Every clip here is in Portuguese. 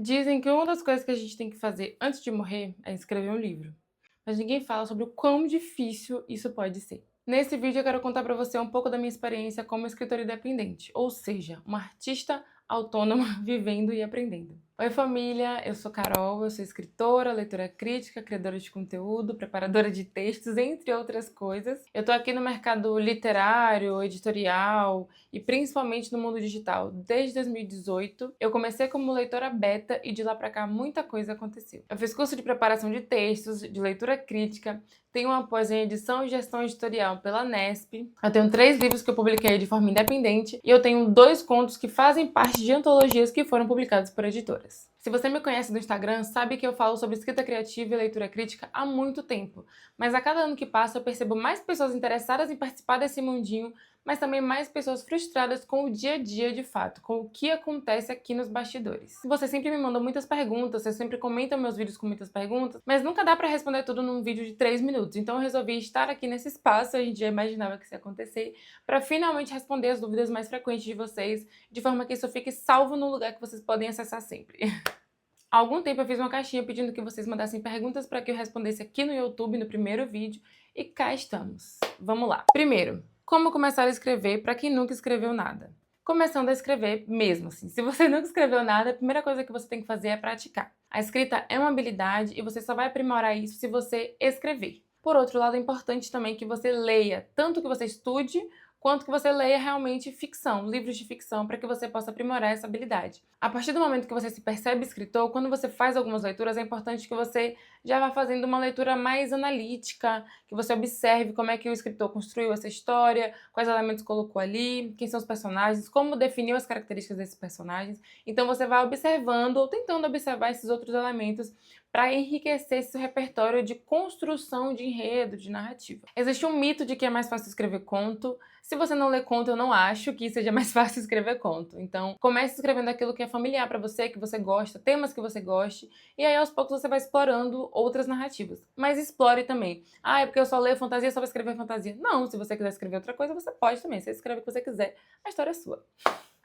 Dizem que uma das coisas que a gente tem que fazer antes de morrer é escrever um livro. Mas ninguém fala sobre o quão difícil isso pode ser. Nesse vídeo eu quero contar pra você um pouco da minha experiência como escritora independente, ou seja, uma artista autônoma vivendo e aprendendo. Oi família, eu sou Carol, eu sou escritora, leitora crítica, criadora de conteúdo, preparadora de textos, entre outras coisas. Eu tô aqui no mercado literário, editorial e principalmente no mundo digital desde 2018. Eu comecei como leitora beta e de lá pra cá muita coisa aconteceu. Eu fiz curso de preparação de textos, de leitura crítica, tenho uma pós em edição e gestão editorial pela Nesp. Eu tenho 3 livros que eu publiquei de forma independente e eu tenho 2 contos que fazem parte de antologias que foram publicadas por editoras. Se você me conhece do Instagram, sabe que eu falo sobre escrita criativa e leitura crítica há muito tempo, mas a cada ano que passa eu percebo mais pessoas interessadas em participar desse mundinho, mas também mais pessoas frustradas com o dia a dia de fato, com o que acontece aqui nos bastidores. Você sempre me manda muitas perguntas, você sempre comenta meus vídeos com muitas perguntas, mas nunca dá pra responder tudo num vídeo de 3 minutos, então eu resolvi estar aqui nesse espaço, a gente já imaginava que isso ia acontecer, pra finalmente responder as dúvidas mais frequentes de vocês, de forma que isso fique salvo no lugar que vocês podem acessar sempre. Há algum tempo eu fiz uma caixinha pedindo que vocês mandassem perguntas para que eu respondesse aqui no YouTube no primeiro vídeo e cá estamos. Vamos lá. Primeiro, como começar a escrever para quem nunca escreveu nada? Começando a escrever mesmo, assim. Se você nunca escreveu nada, a primeira coisa que você tem que fazer é praticar. A escrita é uma habilidade e você só vai aprimorar isso se você escrever. Por outro lado, é importante também que você leia, tanto que você estude, quanto que você leia realmente ficção, livros de ficção, para que você possa aprimorar essa habilidade. A partir do momento que você se percebe escritor, quando você faz algumas leituras, é importante que você já vá fazendo uma leitura mais analítica, que você observe como é que o escritor construiu essa história, quais elementos colocou ali, quem são os personagens, como definiu as características desses personagens. Então você vai observando ou tentando observar esses outros elementos para enriquecer esse repertório de construção de enredo, de narrativa. Existe um mito de que é mais fácil escrever conto. Se você não lê conto, eu não acho que seja mais fácil escrever conto. Então, comece escrevendo aquilo que é familiar para você, que você gosta, temas que você goste, e aí aos poucos você vai explorando outras narrativas. Mas explore também. Ah, é porque eu só leio fantasia, só vou escrever fantasia. Não, se você quiser escrever outra coisa, você pode também. Você escreve o que você quiser, a história é sua.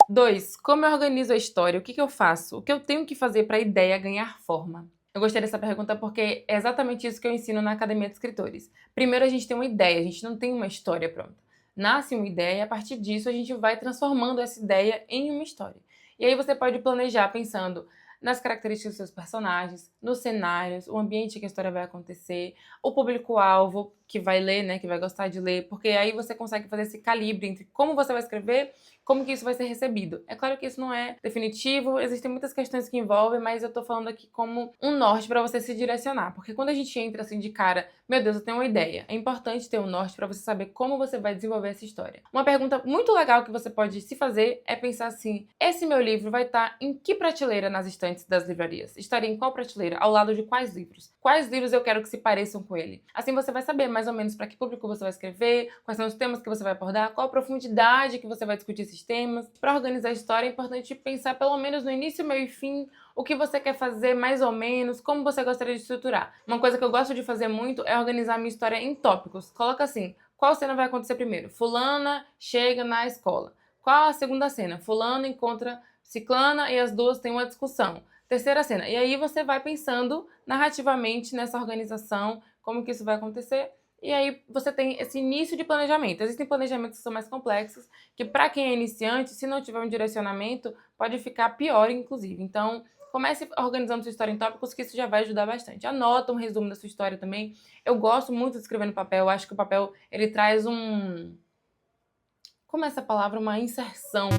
2. Como eu organizo a história? O que eu faço? O que eu tenho que fazer para a ideia ganhar forma? Eu gostei dessa pergunta porque é exatamente isso que eu ensino na Academia de Escritores. Primeiro a gente tem uma ideia, a gente não tem uma história pronta. Nasce uma ideia e a partir disso a gente vai transformando essa ideia em uma história. E aí você pode planejar pensando nas características dos seus personagens, nos cenários, o ambiente que a história vai acontecer, o público-alvo que vai ler, né, que vai gostar de ler, porque aí você consegue fazer esse calibre entre como você vai escrever, como que isso vai ser recebido. É claro que isso não é definitivo, existem muitas questões que envolvem, mas eu tô falando aqui como um norte para você se direcionar, porque quando a gente entra assim de cara, meu Deus, eu tenho uma ideia, é importante ter um norte para você saber como você vai desenvolver essa história. Uma pergunta muito legal que você pode se fazer é pensar assim, esse meu livro vai estar em que prateleira nas estantes das livrarias? Estaria em qual prateleira? Ao lado de quais livros? Quais livros eu quero que se pareçam com ele? Assim você vai saber mais ou menos para que público você vai escrever, quais são os temas que você vai abordar, qual a profundidade que você vai discutir esses temas. Para organizar a história é importante pensar pelo menos no início, meio e fim, o que você quer fazer mais ou menos, como você gostaria de estruturar. Uma coisa que eu gosto de fazer muito é organizar a minha história em tópicos. Coloca assim, qual cena vai acontecer primeiro? Fulana chega na escola. Qual a segunda cena? Fulano encontra Ciclana e as duas têm uma discussão. Terceira cena. E aí você vai pensando narrativamente nessa organização, como que isso vai acontecer. E aí você tem esse início de planejamento. Existem planejamentos que são mais complexos, que para quem é iniciante, se não tiver um direcionamento, pode ficar pior, inclusive. Então, comece organizando sua história em tópicos, que isso já vai ajudar bastante. Anota um resumo da sua história também. Eu gosto muito de escrever no papel. Eu acho que o papel, ele traz um... Como é essa palavra? Uma inserção.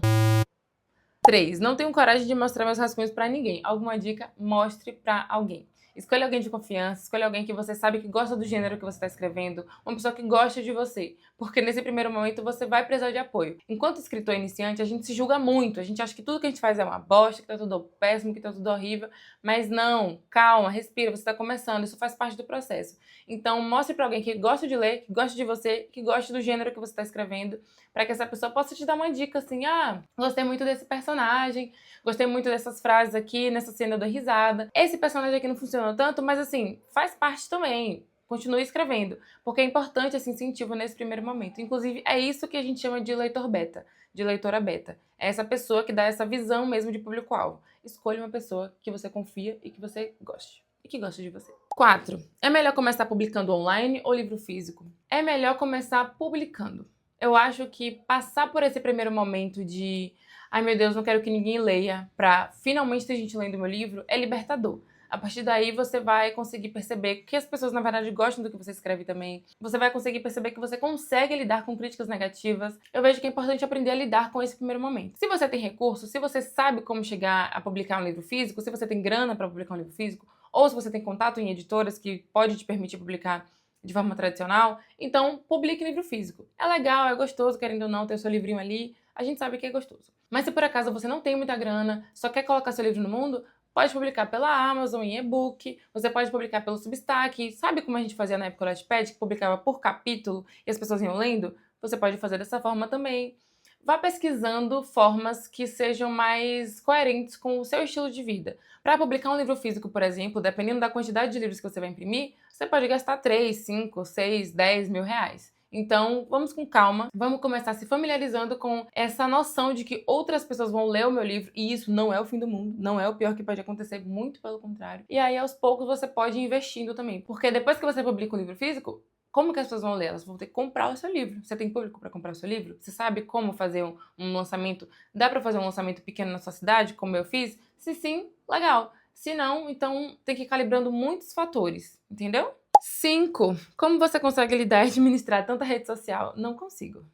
3. Não tenho coragem de mostrar meus rascunhos pra ninguém. Alguma dica? Mostre pra alguém. Escolha alguém de confiança, escolha alguém que você sabe que gosta do gênero que você está escrevendo, uma pessoa que gosta de você, porque nesse primeiro momento você vai precisar de apoio. Enquanto escritor iniciante, a gente se julga muito, a gente acha que tudo que a gente faz é uma bosta, que tá tudo péssimo, que tá tudo horrível, mas não, calma, respira, você está começando, isso faz parte do processo. Então mostre pra alguém que gosta de ler, que gosta de você, que gosta do gênero que você está escrevendo, para que essa pessoa possa te dar uma dica assim, ah, gostei muito desse personagem, gostei muito dessas frases aqui, nessa cena eu dou risada. Esse personagem aqui não funcionou tanto, mas assim, faz parte também. Continue escrevendo, porque é importante esse incentivo nesse primeiro momento. Inclusive, é isso que a gente chama de leitor beta, de leitora beta. É essa pessoa que dá essa visão mesmo de público-alvo. Escolha uma pessoa que você confia e que você goste. E que gosta de você. 4. É melhor começar publicando online ou livro físico? É melhor começar publicando. Eu acho que passar por esse primeiro momento de ai meu Deus, não quero que ninguém leia, pra finalmente ter gente lendo meu livro, é libertador. A partir daí você vai conseguir perceber que as pessoas na verdade gostam do que você escreve também. Você vai conseguir perceber que você consegue lidar com críticas negativas. Eu vejo que é importante aprender a lidar com esse primeiro momento. Se você tem recursos, se você sabe como chegar a publicar um livro físico, se você tem grana para publicar um livro físico, ou se você tem contato em editoras que pode te permitir publicar de forma tradicional, então publique livro físico. É legal, é gostoso, querendo ou não, ter o seu livrinho ali, a gente sabe que é gostoso. Mas se por acaso você não tem muita grana, só quer colocar seu livro no mundo, pode publicar pela Amazon em e-book, você pode publicar pelo Substack, sabe como a gente fazia na época do Wattpad, que publicava por capítulo e as pessoas iam lendo? Você pode fazer dessa forma também. Vá pesquisando formas que sejam mais coerentes com o seu estilo de vida. Para publicar um livro físico, por exemplo, dependendo da quantidade de livros que você vai imprimir, você pode gastar 3, 5, 6, 10 mil reais. Então, vamos com calma, vamos começar se familiarizando com essa noção de que outras pessoas vão ler o meu livro e isso não é o fim do mundo, não é o pior que pode acontecer, muito pelo contrário. E aí, aos poucos, você pode ir investindo também, porque depois que você publica um livro físico, como que as pessoas vão ler? Elas vão ter que comprar o seu livro. Você tem público para comprar o seu livro? Você sabe como fazer um lançamento? Dá para fazer um lançamento pequeno na sua cidade, como eu fiz? Se sim, legal. Se não, então tem que ir calibrando muitos fatores, entendeu? 5. Como você consegue lidar e administrar tanta rede social? Não consigo.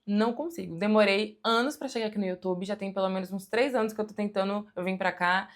Não consigo. Demorei anos pra chegar aqui no YouTube, já tem pelo menos uns 3 anos que eu tô tentando, eu vim pra cá,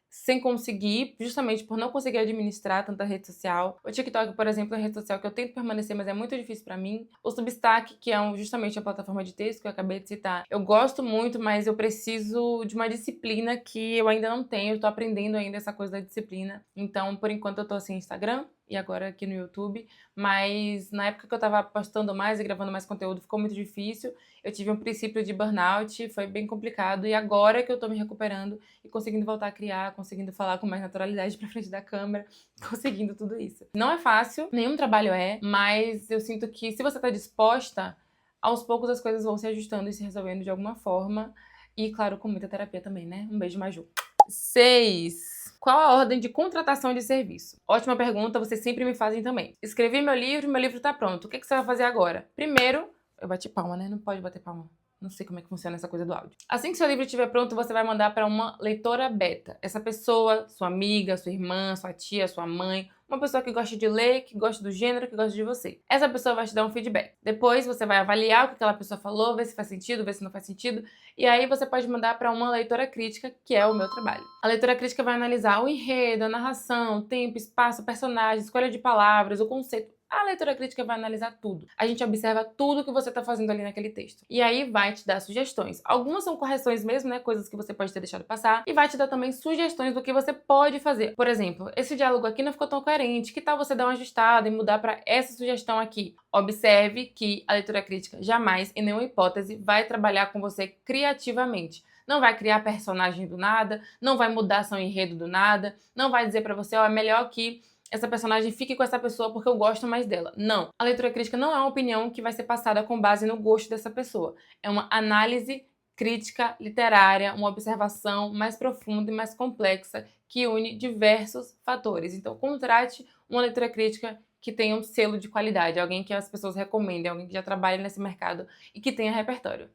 sem conseguir, justamente por não conseguir administrar tanta rede social. O TikTok, por exemplo, é uma rede social que eu tento permanecer, mas é muito difícil pra mim. O Substack, que é justamente a plataforma de texto que eu acabei de citar, eu gosto muito, mas eu preciso de uma disciplina que eu ainda não tenho, eu tô aprendendo ainda essa coisa da disciplina. Então, por enquanto, eu tô assim, Instagram e agora aqui no YouTube, mas na época que eu tava postando mais e gravando mais conteúdo ficou muito difícil. Eu tive um princípio de burnout, foi bem complicado, e agora que eu tô me recuperando e conseguindo voltar a criar, conseguindo falar com mais naturalidade pra frente da câmera, conseguindo tudo isso. Não é fácil, nenhum trabalho é, mas eu sinto que se você tá disposta, aos poucos as coisas vão se ajustando e se resolvendo de alguma forma, e claro, com muita terapia também, né? Um beijo, Maju. 6. Qual a ordem de contratação de serviço? Ótima pergunta, vocês sempre me fazem também. Escrevi meu livro tá pronto. O que você vai fazer agora? Primeiro, eu bati palma, né? Não pode bater palma. Não sei como é que funciona essa coisa do áudio. Assim que seu livro estiver pronto, você vai mandar para uma leitora beta. Essa pessoa, sua amiga, sua irmã, sua tia, sua mãe, uma pessoa que gosta de ler, que gosta do gênero, que gosta de você. Essa pessoa vai te dar um feedback. Depois você vai avaliar o que aquela pessoa falou, ver se faz sentido, ver se não faz sentido. E aí você pode mandar para uma leitora crítica, que é o meu trabalho. A leitora crítica vai analisar o enredo, a narração, tempo, espaço, personagem, escolha de palavras, o conceito. A leitora crítica vai analisar tudo. A gente observa tudo que você está fazendo ali naquele texto. E aí vai te dar sugestões. Algumas são correções mesmo, né? Coisas que você pode ter deixado passar. E vai te dar também sugestões do que você pode fazer. Por exemplo, esse diálogo aqui não ficou tão coerente. Que tal você dar uma ajustada e mudar para essa sugestão aqui? Observe que a leitora crítica jamais, em nenhuma hipótese, vai trabalhar com você criativamente. Não vai criar personagem do nada, não vai mudar seu enredo do nada, não vai dizer para você, ó, é melhor que essa personagem fique com essa pessoa porque eu gosto mais dela. Não. A leitura crítica não é uma opinião que vai ser passada com base no gosto dessa pessoa. É uma análise crítica literária, uma observação mais profunda e mais complexa que une diversos fatores. Então, contrate uma leitura crítica que tenha um selo de qualidade, alguém que as pessoas recomendem, alguém que já trabalhe nesse mercado e que tenha repertório.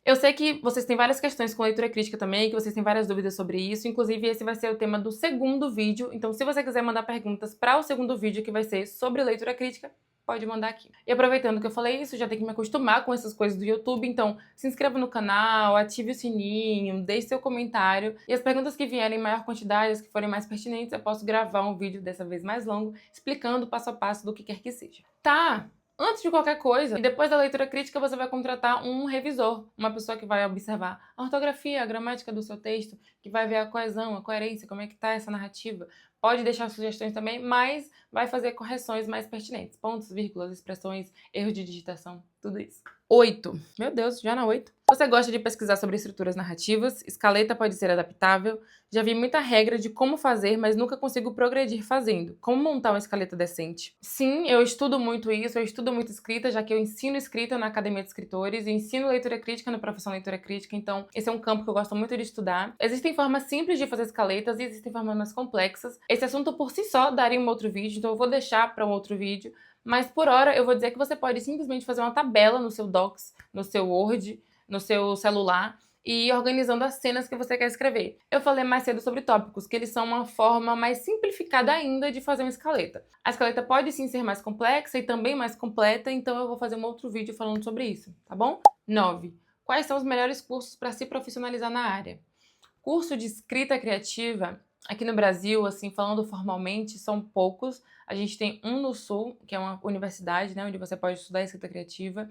Eu sei que vocês têm várias questões com leitura crítica também, que vocês têm várias dúvidas sobre isso. Inclusive, esse vai ser o tema do segundo vídeo. Então, se você quiser mandar perguntas para o segundo vídeo, que vai ser sobre leitura crítica, pode mandar aqui. E aproveitando que eu falei isso, já tenho que me acostumar com essas coisas do YouTube. Então, se inscreva no canal, ative o sininho, deixe seu comentário. E as perguntas que vierem em maior quantidade, as que forem mais pertinentes, eu posso gravar um vídeo, dessa vez mais longo, explicando passo a passo do que quer que seja. Tá! Antes de qualquer coisa, e depois da leitura crítica, você vai contratar um revisor, uma pessoa que vai observar a ortografia, a gramática do seu texto, que vai ver a coesão, a coerência, como é que tá essa narrativa, Pode deixar sugestões também, mas vai fazer correções mais pertinentes. Pontos, vírgulas, expressões, erros de digitação, tudo isso. 8. Meu Deus, já na 8. Você gosta de pesquisar sobre estruturas narrativas? Escaleta pode ser adaptável? Já vi muita regra de como fazer, mas nunca consigo progredir fazendo. Como montar uma escaleta decente? Sim, eu estudo muito isso, eu estudo muito escrita, já que eu ensino escrita na Academia de Escritores e ensino leitura crítica no Profissão Leitura Crítica, então esse é um campo que eu gosto muito de estudar. Existem formas simples de fazer escaletas e existem formas mais complexas. Esse assunto por si só daria um outro vídeo, então eu vou deixar para um outro vídeo. Mas por hora eu vou dizer que você pode simplesmente fazer uma tabela no seu Docs, no seu Word, no seu celular e ir organizando as cenas que você quer escrever. Eu falei mais cedo sobre tópicos, que eles são uma forma mais simplificada ainda de fazer uma escaleta. A escaleta pode sim ser mais complexa e também mais completa, então eu vou fazer um outro vídeo falando sobre isso, tá bom? 9. Quais são os melhores cursos para se profissionalizar na área? Curso de escrita criativa, aqui no Brasil, assim, falando formalmente, são poucos. A gente tem um no Sul, que é uma universidade, né, onde você pode estudar escrita criativa.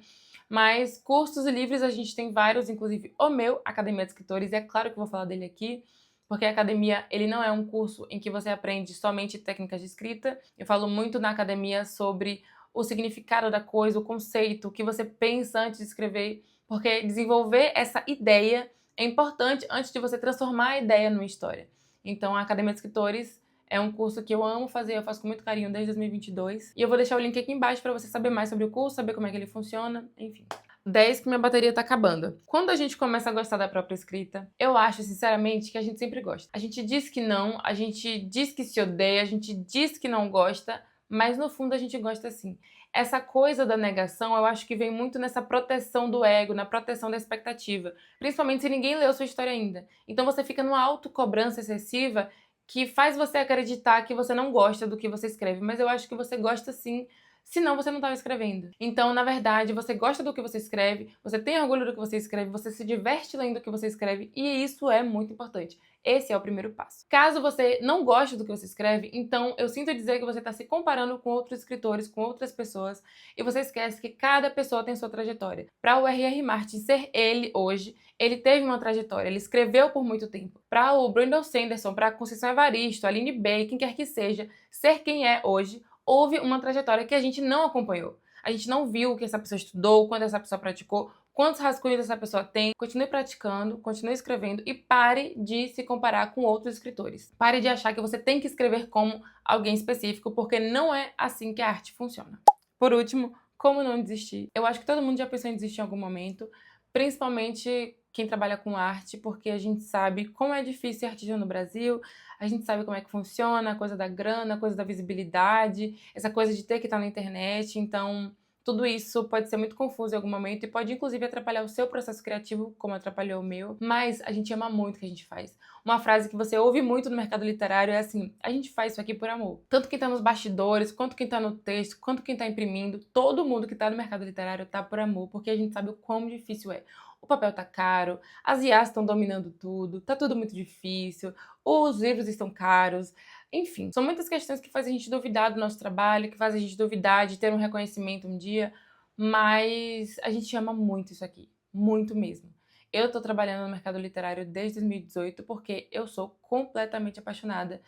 Mas cursos livres a gente tem vários, inclusive o meu, Academia de Escritores, e é claro que eu vou falar dele aqui, porque a academia, ele não é um curso em que você aprende somente técnicas de escrita. Eu falo muito na academia sobre o significado da coisa, o conceito, o que você pensa antes de escrever, porque desenvolver essa ideia é importante antes de você transformar a ideia numa história. Então, a Academia de Escritores é um curso que eu amo fazer, eu faço com muito carinho desde 2022. E eu vou deixar o link aqui embaixo para você saber mais sobre o curso, saber como é que ele funciona, enfim. 10, que minha bateria tá acabando. Quando a gente começa a gostar da própria escrita, eu acho, sinceramente, que a gente sempre gosta. A gente diz que não, a gente diz que se odeia, a gente diz que não gosta, mas no fundo a gente gosta sim. Essa coisa da negação, eu acho que vem muito nessa proteção do ego, na proteção da expectativa. Principalmente se ninguém leu sua história ainda. Então você fica numa autocobrança excessiva que faz você acreditar que você não gosta do que você escreve. Mas eu acho que você gosta sim, senão você não estava escrevendo. Então, na verdade, você gosta do que você escreve, você tem orgulho do que você escreve, você se diverte lendo o que você escreve, e isso é muito importante. Esse é o primeiro passo. Caso você não goste do que você escreve, então eu sinto dizer que você está se comparando com outros escritores, com outras pessoas, e você esquece que cada pessoa tem sua trajetória. Para o R.R. Martin ser ele hoje, ele teve uma trajetória, ele escreveu por muito tempo. Para o Brandon Sanderson, para a Conceição Evaristo, Aline Bay, quem quer que seja, ser quem é hoje, houve uma trajetória que a gente não acompanhou. A gente não viu o que essa pessoa estudou, quando essa pessoa praticou, quantos rascunhos essa pessoa tem. Continue praticando, continue escrevendo e pare de se comparar com outros escritores. Pare de achar que você tem que escrever como alguém específico, porque não é assim que a arte funciona. Por último, como não desistir? Eu acho que todo mundo já pensou em desistir em algum momento, principalmente quem trabalha com arte, porque a gente sabe como é difícil ser artista no Brasil, a gente sabe como é que funciona a coisa da grana, a coisa da visibilidade, essa coisa de ter que estar na internet, então tudo isso pode ser muito confuso em algum momento e pode inclusive atrapalhar o seu processo criativo, como atrapalhou o meu, mas a gente ama muito o que a gente faz. Uma frase que você ouve muito no mercado literário é assim: a gente faz isso aqui por amor. Tanto quem tá nos bastidores, quanto quem tá no texto, quanto quem tá imprimindo, todo mundo que tá no mercado literário tá por amor, porque a gente sabe o quão difícil é. O papel tá caro, as IAs estão dominando tudo, tá tudo muito difícil, os livros estão caros, enfim. São muitas questões que fazem a gente duvidar do nosso trabalho, que fazem a gente duvidar de ter um reconhecimento um dia, mas a gente ama muito isso aqui, muito mesmo. Eu tô trabalhando no mercado literário desde 2018 porque eu sou completamente apaixonada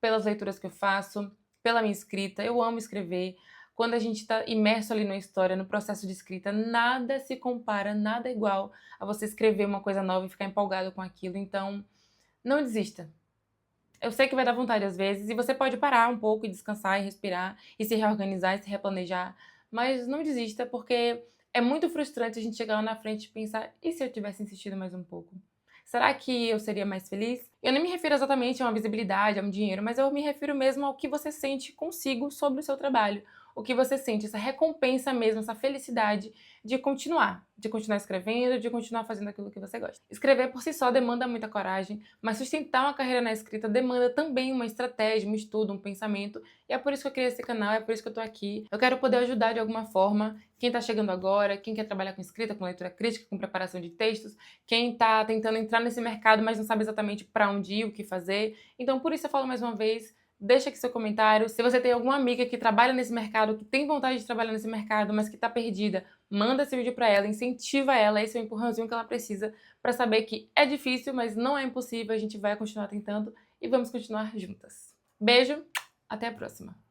pelas leituras que eu faço, pela minha escrita, eu amo escrever. Quando a gente está imerso ali na história, no processo de escrita, nada se compara, nada é igual a você escrever uma coisa nova e ficar empolgado com aquilo. Então, não desista. Eu sei que vai dar vontade às vezes, e você pode parar um pouco e descansar e respirar, e se reorganizar e se replanejar, mas não desista, porque é muito frustrante a gente chegar lá na frente e pensar: e se eu tivesse insistido mais um pouco? Será que eu seria mais feliz? Eu nem me refiro exatamente a uma visibilidade, a um dinheiro, mas eu me refiro mesmo ao que você sente consigo sobre o seu trabalho. O que você sente, essa recompensa mesmo, essa felicidade de continuar escrevendo, de continuar fazendo aquilo que você gosta. Escrever por si só demanda muita coragem, mas sustentar uma carreira na escrita demanda também uma estratégia, um estudo, um pensamento, e é por isso que eu criei esse canal, é por isso que eu tô aqui. Eu quero poder ajudar de alguma forma quem tá chegando agora, quem quer trabalhar com escrita, com leitura crítica, com preparação de textos, quem tá tentando entrar nesse mercado, mas não sabe exatamente para onde ir, o que fazer. Então, por isso eu falo mais uma vez, deixa aqui seu comentário. Se você tem alguma amiga que trabalha nesse mercado, que tem vontade de trabalhar nesse mercado, mas que tá perdida, manda esse vídeo para ela, incentiva ela, esse é o empurrãozinho que ela precisa para saber que é difícil, mas não é impossível, a gente vai continuar tentando e vamos continuar juntas. Beijo, até a próxima!